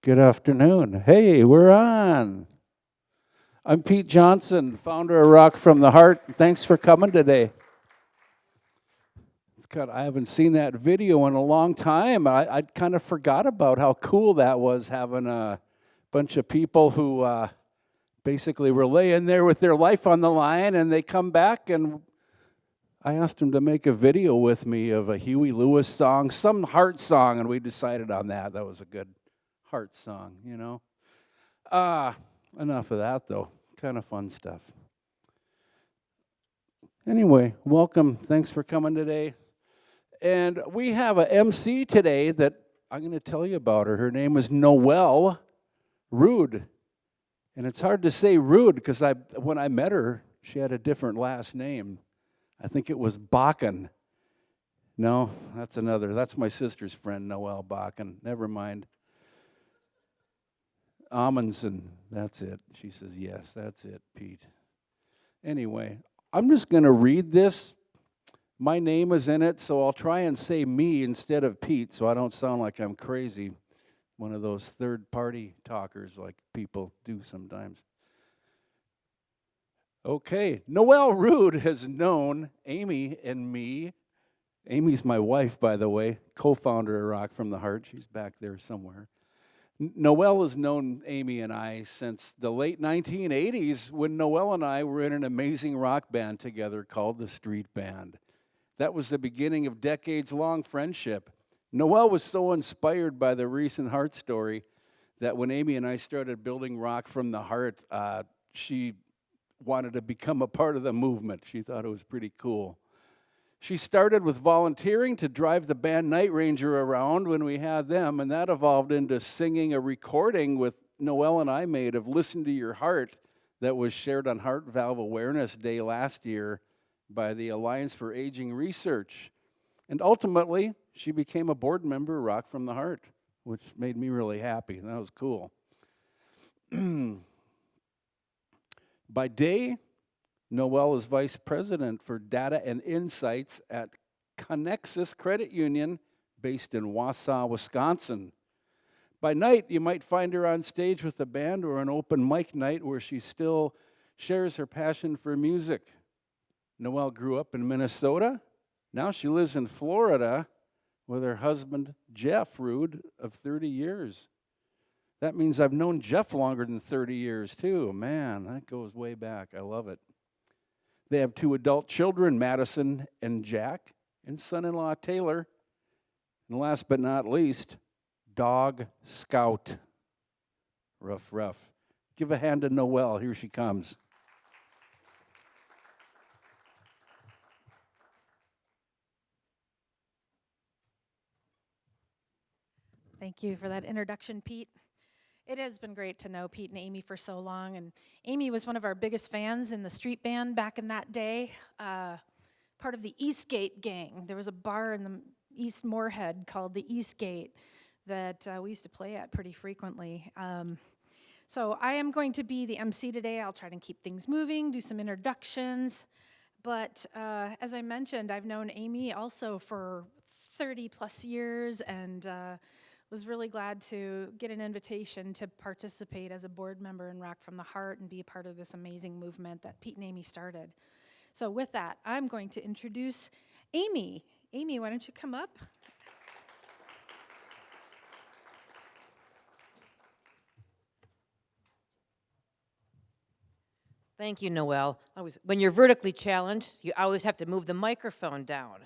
Good afternoon. Hey, we're on. I'm Pete Johnson, founder of Rock from the Heart. Thanks for coming today. I haven't seen that video in a long time. I kind of forgot about how cool that was, having a bunch of people who basically were laying there with their life on the line, and they come back, and I asked them to make a video with me of a Huey Lewis song, some heart song, and we decided on that. That was a good heart song, you know. Enough of that, though. Kind of fun stuff. Anyway, welcome. Thanks for coming today. And we have a MC today that I'm going to tell you about her. Her name is Noelle Rude. And it's hard to say Rude because when I met her, she had a different last name. I think it was Bakken. No, that's my sister's friend, Noelle Bakken. Never mind. Amundsen, that's it. She says, yes, that's it, Pete. Anyway, I'm just going to read this. My name is in it, so I'll try and say me instead of Pete so I don't sound like I'm crazy. One of those third-party talkers like people do sometimes. Okay, Noelle Rude has known Amy and me. Amy's my wife, by the way, co-founder of Rock from the Heart. She's back there somewhere. Noelle has known Amy and I since the late 1980s when Noelle and I were in an amazing rock band together called the Street Band. That was the beginning of decades-long friendship. Noelle was so inspired by the recent heart story that when Amy and I started building Rock from the Heart, she wanted to become a part of the movement. She thought it was pretty cool. She started with volunteering to drive the band Night Ranger around when we had them, and that evolved into singing a recording with Noelle and I made of Listen to Your Heart that was shared on Heart Valve Awareness Day last year by the Alliance for Aging Research. And ultimately, she became a board member of Rock from the Heart, which made me really happy. That was cool. By day, Noelle is vice president for data and insights at Connexus Credit Union based in Wausau, Wisconsin. By night, you might find her on stage with a band or an open mic night where she still shares her passion for music. Noelle grew up in Minnesota. Now she lives in Florida with her husband, Jeff Rude, of 30 years. That means I've known Jeff longer than 30 years, too. Man, that goes way back. I love it. They have 2 adult children, Madison and Jack, and son-in-law Taylor. And last but not least, Dog Scout. Rough. Give a hand to Noelle. Here she comes. Thank you for that introduction, Pete. It has been great to know Pete and Amy for so long, and Amy was one of our biggest fans in the street band back in that day, part of the Eastgate gang. There was a bar in the East Moorhead called the Eastgate that we used to play at pretty frequently. So I am going to be the MC today. I'll try to keep things moving, do some introductions, but as I mentioned, I've known Amy also for 30 plus years, and was really glad to get an invitation to participate as a board member in Rock from the Heart and be a part of this amazing movement that Pete and Amy started. So with that, I'm going to introduce Amy. Amy, why don't you come up? Thank you, Noelle. When you're vertically challenged, you always have to move the microphone down.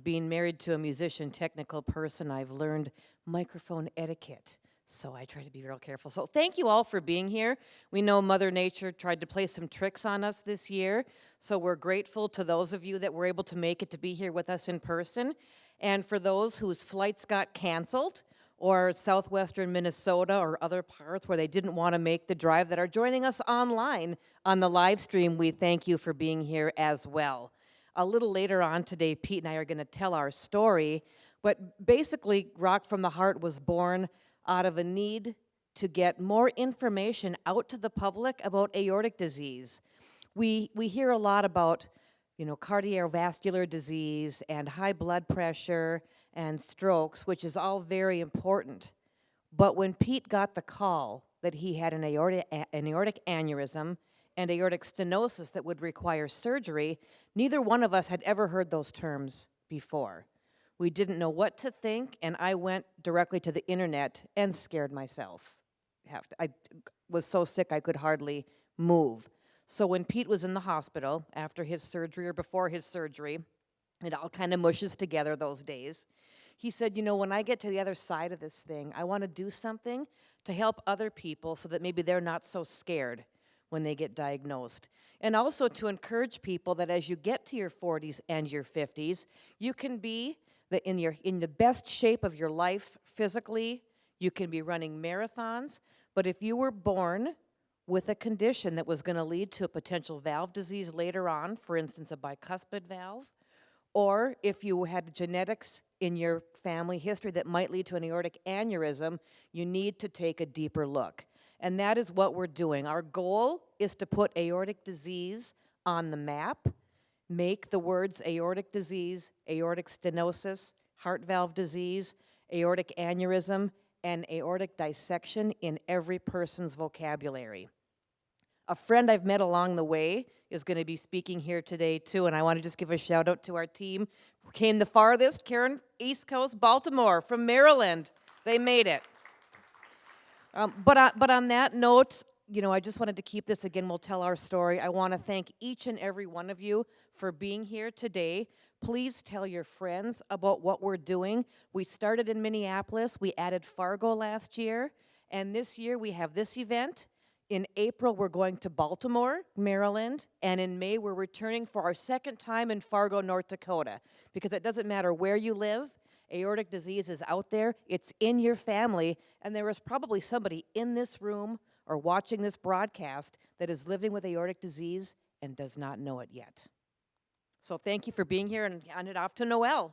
Being married to a musician, technical person, I've learned microphone etiquette, so I try to be real careful. So thank you all for being here. We know Mother Nature tried to play some tricks on us this year, so we're grateful to those of you that were able to make it to be here with us in person. And for those whose flights got canceled, or southwestern Minnesota or other parts where they didn't want to make the drive that are joining us online on the live stream, we thank you for being here as well. A little later on today, Pete and I are going to tell our story, but basically, Rock from the Heart was born out of a need to get more information out to the public about aortic disease. We hear a lot about, cardiovascular disease and high blood pressure and strokes, which is all very important. But when Pete got the call that he had an aortic aneurysm and aortic stenosis that would require surgery, neither one of us had ever heard those terms before. We didn't know what to think, and I went directly to the internet and scared myself. I was so sick I could hardly move. So when Pete was in the hospital after his surgery or before his surgery, it all kind of mushes together those days. He said, you know, when I get to the other side of this thing, I want to do something to help other people so that maybe they're not so scared when they get diagnosed. And also to encourage people that as you get to your 40s and your 50s, you can be in the best shape of your life physically. You can be running marathons. But if you were born with a condition that was going to lead to a potential valve disease later on, for instance, a bicuspid valve, or if you had genetics in your family history that might lead to an aortic aneurysm, you need to take a deeper look. And that is what we're doing. Our goal is to put aortic disease on the map, make the words aortic disease, aortic stenosis, heart valve disease, aortic aneurysm, and aortic dissection in every person's vocabulary. A friend I've met along the way is going to be speaking here today too, and I want to just give a shout out to our team who came the farthest, Karen, East Coast, Baltimore, from Maryland. They made it. But on that note, you know, I just wanted to keep this again. We'll tell our story. I want to thank each and every one of you for being here today. Please tell your friends about what we're doing. We started in Minneapolis. We added Fargo last year. And this year we have this event. In April, we're going to Baltimore, Maryland. And in May, we're returning for our second time in Fargo, North Dakota. Because it doesn't matter where you live. Aortic disease is out there. It's in your family. And there is probably somebody in this room or watching this broadcast that is living with aortic disease and does not know it yet. So thank you for being here, and hand it off to Noelle.